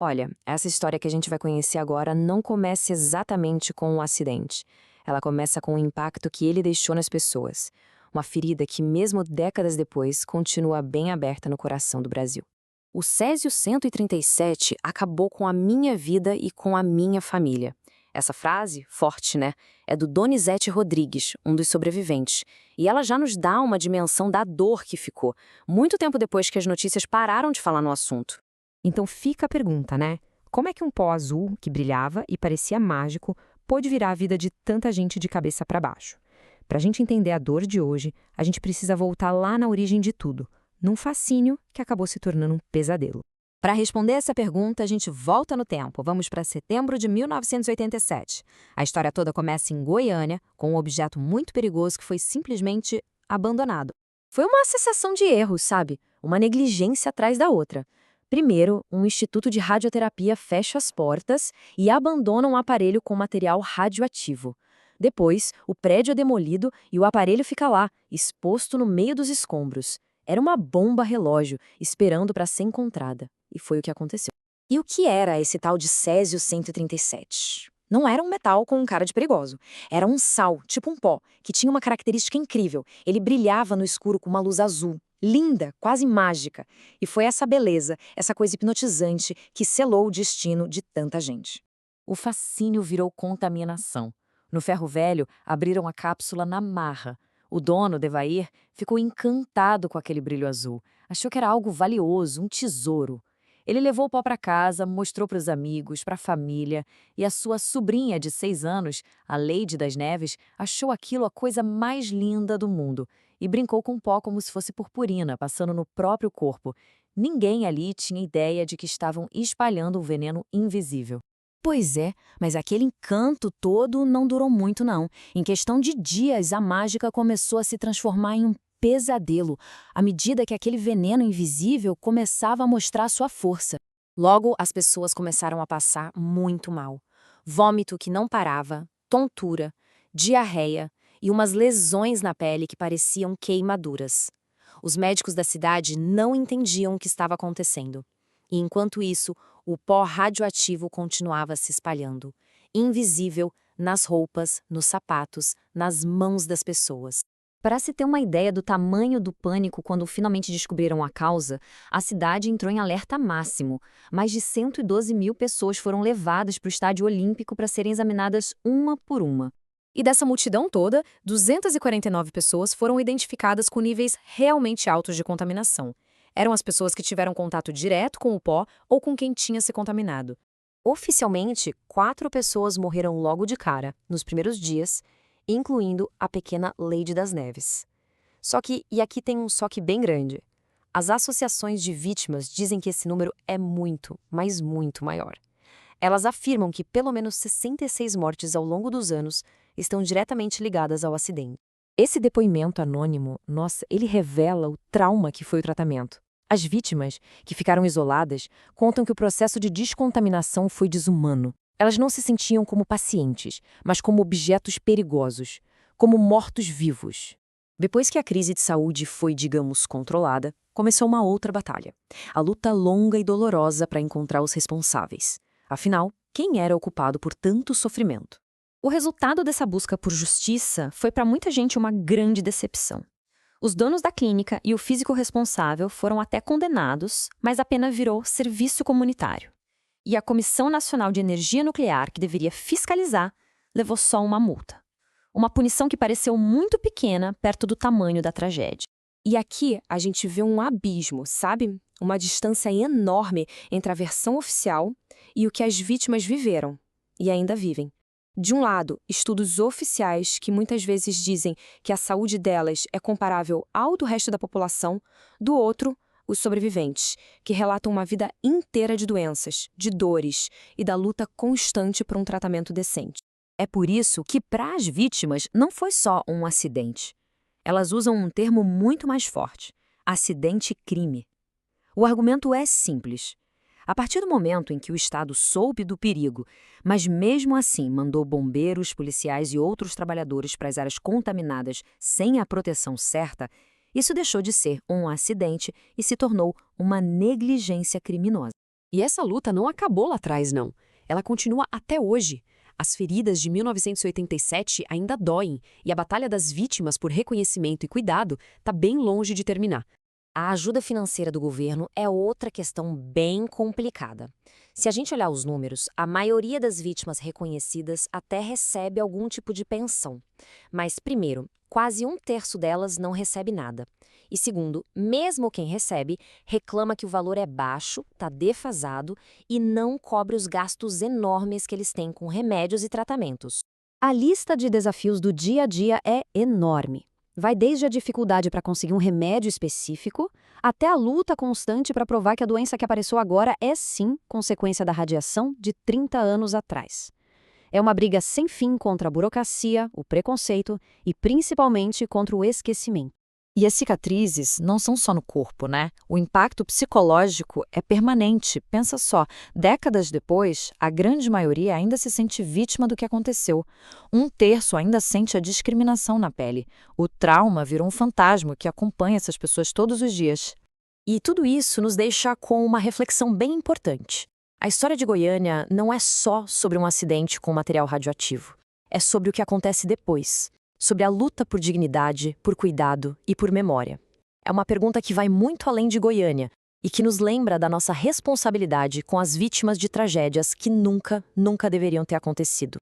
Olha, essa história que a gente vai conhecer agora não começa exatamente com um acidente. Ela começa com o impacto que ele deixou nas pessoas. Uma ferida que, mesmo décadas depois, continua bem aberta no coração do Brasil. O Césio 137 acabou com a minha vida e com a minha família. Essa frase, forte, né? É do Donizete Rodrigues, um dos sobreviventes. E ela já nos dá uma dimensão da dor que ficou, muito tempo depois que as notícias pararam de falar no assunto. Então fica a pergunta, né? Como é que um pó azul, que brilhava e parecia mágico, pôde virar a vida de tanta gente de cabeça para baixo? Para a gente entender a dor de hoje, a gente precisa voltar lá na origem de tudo, num fascínio que acabou se tornando um pesadelo. Para responder essa pergunta, a gente volta no tempo. Vamos para setembro de 1987. A história toda começa em Goiânia, com um objeto muito perigoso que foi simplesmente abandonado. Foi uma sucessão de erros, sabe? Uma negligência atrás da outra. Primeiro, um instituto de radioterapia fecha as portas e abandona um aparelho com material radioativo. Depois, o prédio é demolido e o aparelho fica lá, exposto no meio dos escombros. Era uma bomba relógio, esperando para ser encontrada. E foi o que aconteceu. E o que era esse tal de Césio 137? Não era um metal com um cara de perigoso. Era um sal, tipo um pó, que tinha uma característica incrível. Ele brilhava no escuro com uma luz azul. Linda, quase mágica. E foi essa beleza, essa coisa hipnotizante, que selou o destino de tanta gente. O fascínio virou contaminação. No ferro velho, abriram a cápsula na marra. O dono, Devair, ficou encantado com aquele brilho azul. Achou que era algo valioso, um tesouro. Ele levou o pó para casa, mostrou para os amigos, para a família, e a sua sobrinha de 6 anos, a Leide das Neves, achou aquilo a coisa mais linda do mundo e brincou com o pó como se fosse purpurina, passando no próprio corpo. Ninguém ali tinha ideia de que estavam espalhando um veneno invisível. Pois é, mas aquele encanto todo não durou muito, não. Em questão de dias, a mágica começou a se transformar em um pesadelo, à medida que aquele veneno invisível começava a mostrar sua força. Logo, as pessoas começaram a passar muito mal. Vômito que não parava, tontura, diarreia e umas lesões na pele que pareciam queimaduras. Os médicos da cidade não entendiam o que estava acontecendo. E enquanto isso, o pó radioativo continuava se espalhando, invisível, nas roupas, nos sapatos, nas mãos das pessoas. Para se ter uma ideia do tamanho do pânico quando finalmente descobriram a causa, a cidade entrou em alerta máximo. Mais de 112 mil pessoas foram levadas para o estádio olímpico para serem examinadas uma por uma. E dessa multidão toda, 249 pessoas foram identificadas com níveis realmente altos de contaminação. Eram as pessoas que tiveram contato direto com o pó ou com quem tinha se contaminado. Oficialmente, 4 pessoas morreram logo de cara, nos primeiros dias, incluindo a pequena Leide das Neves. Só que, e aqui tem um só que bem grande, as associações de vítimas dizem que esse número é muito, mas muito maior. Elas afirmam que pelo menos 66 mortes ao longo dos anos estão diretamente ligadas ao acidente. Esse depoimento anônimo, nossa, ele revela o trauma que foi o tratamento. As vítimas, que ficaram isoladas, contam que o processo de descontaminação foi desumano. Elas não se sentiam como pacientes, mas como objetos perigosos, como mortos-vivos. Depois que a crise de saúde foi, digamos, controlada, começou uma outra batalha. A luta longa e dolorosa para encontrar os responsáveis. Afinal, quem era o culpado por tanto sofrimento? O resultado dessa busca por justiça foi para muita gente uma grande decepção. Os donos da clínica e o físico responsável foram até condenados, mas a pena virou serviço comunitário. E a Comissão Nacional de Energia Nuclear, que deveria fiscalizar, levou só uma multa. Uma punição que pareceu muito pequena perto do tamanho da tragédia. E aqui a gente vê um abismo, sabe? Uma distância enorme entre a versão oficial e o que as vítimas viveram e ainda vivem. De um lado, estudos oficiais que muitas vezes dizem que a saúde delas é comparável ao do resto da população, do outro, os sobreviventes, que relatam uma vida inteira de doenças, de dores e da luta constante por um tratamento decente. É por isso que, para as vítimas, não foi só um acidente. Elas usam um termo muito mais forte: acidente-crime. O argumento é simples. A partir do momento em que o Estado soube do perigo, mas mesmo assim mandou bombeiros, policiais e outros trabalhadores para as áreas contaminadas sem a proteção certa, isso deixou de ser um acidente e se tornou uma negligência criminosa. E essa luta não acabou lá atrás, não. Ela continua até hoje. As feridas de 1987 ainda doem, e a batalha das vítimas por reconhecimento e cuidado está bem longe de terminar. A ajuda financeira do governo é outra questão bem complicada. Se a gente olhar os números, a maioria das vítimas reconhecidas até recebe algum tipo de pensão. Mas, primeiro, quase um terço delas não recebe nada. E segundo, mesmo quem recebe, reclama que o valor é baixo, está defasado e não cobre os gastos enormes que eles têm com remédios e tratamentos. A lista de desafios do dia a dia é enorme. Vai desde a dificuldade para conseguir um remédio específico, até a luta constante para provar que a doença que apareceu agora é sim consequência da radiação de 30 anos atrás. É uma briga sem fim contra a burocracia, o preconceito e principalmente contra o esquecimento. E as cicatrizes não são só no corpo, né? O impacto psicológico é permanente. Pensa só, décadas depois, a grande maioria ainda se sente vítima do que aconteceu. Um terço ainda sente a discriminação na pele. O trauma virou um fantasma que acompanha essas pessoas todos os dias. E tudo isso nos deixa com uma reflexão bem importante. A história de Goiânia não é só sobre um acidente com material radioativo. É sobre o que acontece depois. Sobre a luta por dignidade, por cuidado e por memória. É uma pergunta que vai muito além de Goiânia e que nos lembra da nossa responsabilidade com as vítimas de tragédias que nunca deveriam ter acontecido.